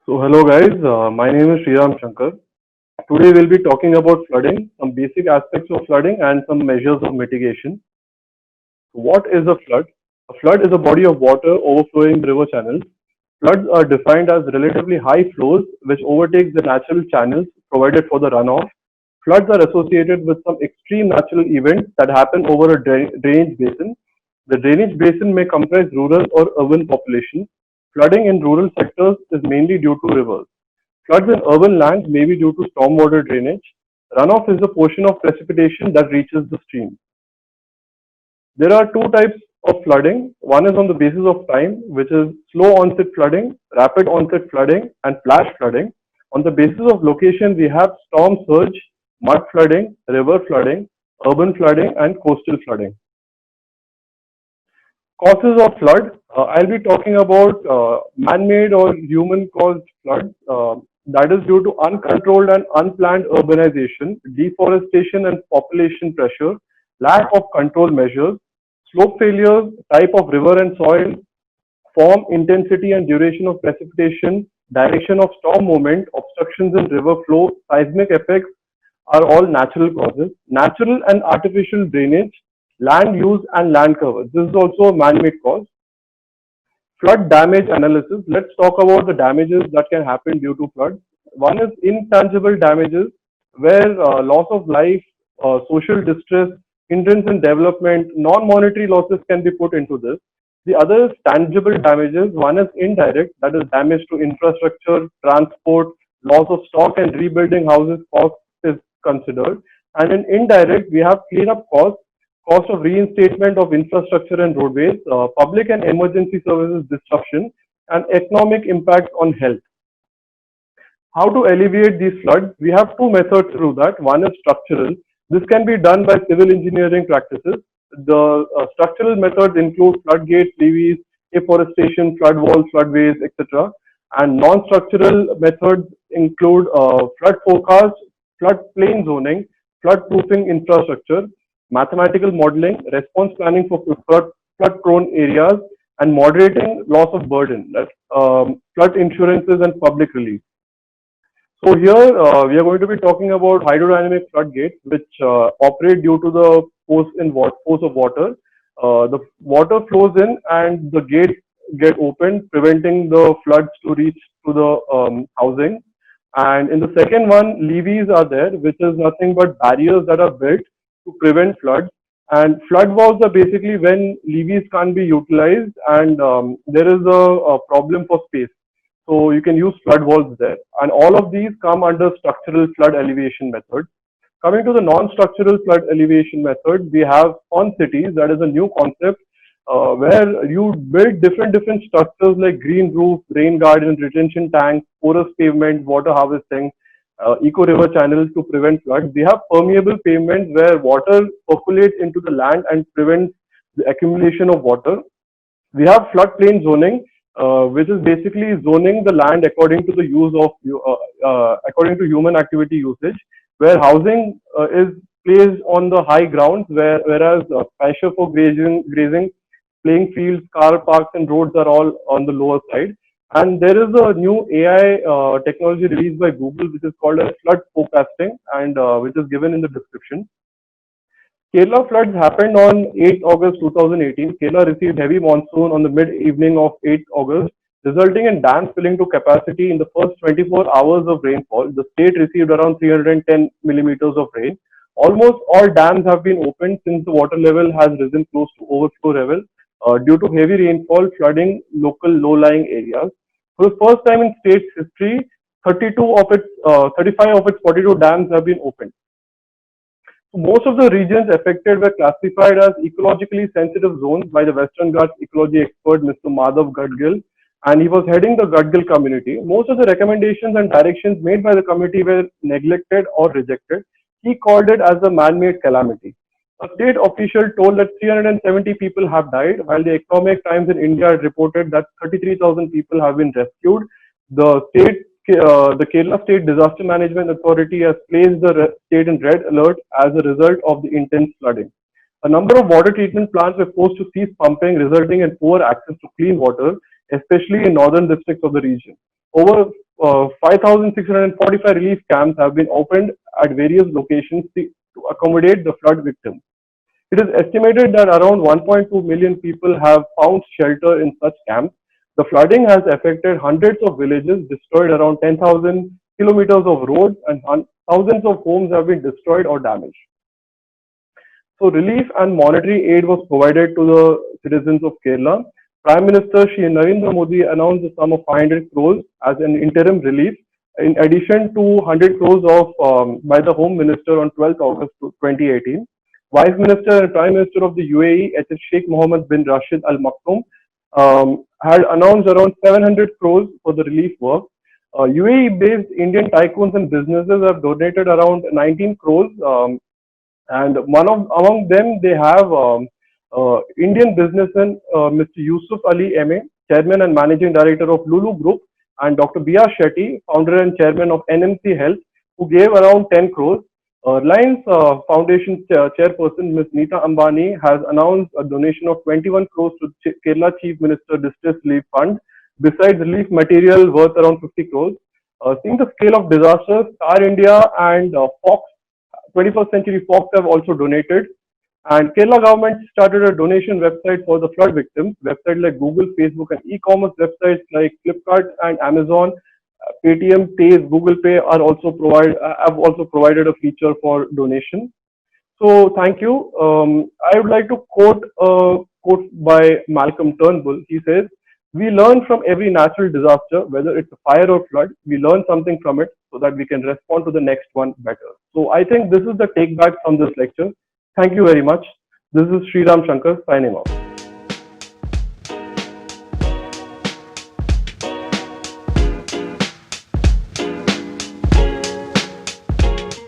So hello guys, my name is Sriram Shankar. Today we'll be talking about flooding, some basic aspects of flooding and some measures of mitigation. What is a flood? A flood is a body of water overflowing river channels. Floods are defined as relatively high flows which overtake the natural channels provided for the runoff. Floods are associated with some extreme natural events that happen over a drainage basin. The drainage basin may comprise rural or urban populations. Flooding in rural sectors is mainly due to rivers. Floods in urban lands may be due to stormwater drainage. Runoff is the portion of precipitation that reaches the stream. There are two types of flooding. One is on the basis of time, which is slow onset flooding, rapid onset flooding, and flash flooding. On the basis of location, we have storm surge, mud flooding, river flooding, urban flooding, and coastal flooding. Causes of flood. I'll be talking about man-made or human-caused floods. That is due to uncontrolled and unplanned urbanization, deforestation and population pressure, lack of control measures, slope failures, type of river and soil, form, intensity and duration of precipitation, direction of storm movement, obstructions in river flow, seismic effects are all natural causes. Natural and artificial drainage, land use and land cover. This is also a man-made cause. Flood damage analysis. Let's talk about the damages that can happen due to floods. One is intangible damages, where loss of life, social distress, hindrance in development, non-monetary losses can be put into this. The other is tangible damages. One is indirect, that is damage to infrastructure, transport, loss of stock and rebuilding houses cost is considered. And in indirect, we have cleanup costs, cost of reinstatement of infrastructure and roadways, public and emergency services disruption, and economic impact on health. How to alleviate these floods? We have two methods to do that. One is structural. This can be done by civil engineering practices. The structural methods include floodgates, levees, afforestation, flood walls, floodways, etc. And non-structural methods include flood forecast, floodplain zoning, flood-proofing infrastructure, mathematical modeling, response planning for flood-prone areas, and moderating loss of burden, that's flood insurances and public relief. So here we are going to be talking about hydrodynamic floodgates, which operate due to the force of water. The water flows in and the gates get opened, preventing the floods to reach to the housing. And in the second one, levees are there, which is nothing but barriers that are built to prevent floods. And flood walls are basically when levees can't be utilized and there is a problem for space. So you can use flood walls there. And all of these come under structural flood elevation method. Coming to the non-structural flood elevation method, we have on cities, that is a new concept where you build different structures like green roof, rain garden, retention tanks, porous pavement, water harvesting, eco river channels to prevent floods. We have permeable pavements where water percolates into the land and prevents the accumulation of water. We have floodplain zoning, which is basically zoning the land according to the use of according to human activity usage, where housing is placed on the high grounds, whereas pasture for grazing, playing fields, car parks, and roads are all on the lower side. And there is a new AI technology released by Google, which is called as flood forecasting, and which is given in the description. Kerala floods happened on 8th August 2018. Kerala received heavy monsoon on the mid-evening of 8th August, resulting in dams filling to capacity in the first 24 hours of rainfall. The state received around 310 millimeters of rain. Almost all dams have been opened since the water level has risen close to overflow level due to heavy rainfall flooding local low-lying areas. For the first time in state's history, 35 of its 42 dams have been opened. Most of the regions affected were classified as ecologically sensitive zones by the Western Ghats ecology expert Mr. Madhav Gadgil, and he was heading the Gadgil community. Most of the recommendations and directions made by the committee were neglected or rejected. He called it as a man-made calamity. A state official told that 370 people have died, while the Economic Times in India had reported that 33,000 people have been rescued. The Kerala State Disaster Management Authority has placed the state in red alert as a result of the intense flooding. A number of water treatment plants were forced to cease pumping, resulting in poor access to clean water, especially in northern districts of the region. Over 5,645 relief camps have been opened at various locations to accommodate the flood victims. It is estimated that around 1.2 million people have found shelter in such camps. The flooding has affected hundreds of villages, destroyed around 10,000 kilometers of roads, and thousands of homes have been destroyed or damaged. So relief and monetary aid was provided to the citizens of Kerala. Prime Minister Shri Narendra Modi announced a sum of 500 crores as an interim relief, in addition to 100 crores of by the Home Minister on 12th August 2018. Vice Minister and Prime Minister of the UAE, H. Sheikh Mohammed bin Rashid Al Maktoum, had announced around 700 crores for the relief work. UAE-based Indian tycoons and businesses have donated around 19 crores, and among them they have Indian businessman Mr. Yusuf Ali MA, Chairman and Managing Director of Lulu Group, and Dr. B.R. Shetty, Founder and Chairman of NMC Health, who gave around 10 crores. Reliance Foundation Chairperson Ms. Neeta Ambani has announced a donation of 21 crores to Kerala Chief Minister Distress Relief Fund, besides relief material worth around 50 crores. Seeing the scale of disasters, Star India and Fox 21st Century Fox have also donated. And Kerala government started a donation website for the flood victims. Websites like Google, Facebook, and e-commerce websites like Flipkart and Amazon, Paytm, Taze, Google Pay are also have also provided a feature for donation. So thank you. I would like to quote a quote by Malcolm Turnbull. He says, "We learn from every natural disaster, whether it's a fire or flood. We learn something from it so that we can respond to the next one better." So I think this is the take back from this lecture. Thank you very much. This is Sriram Shankar signing off.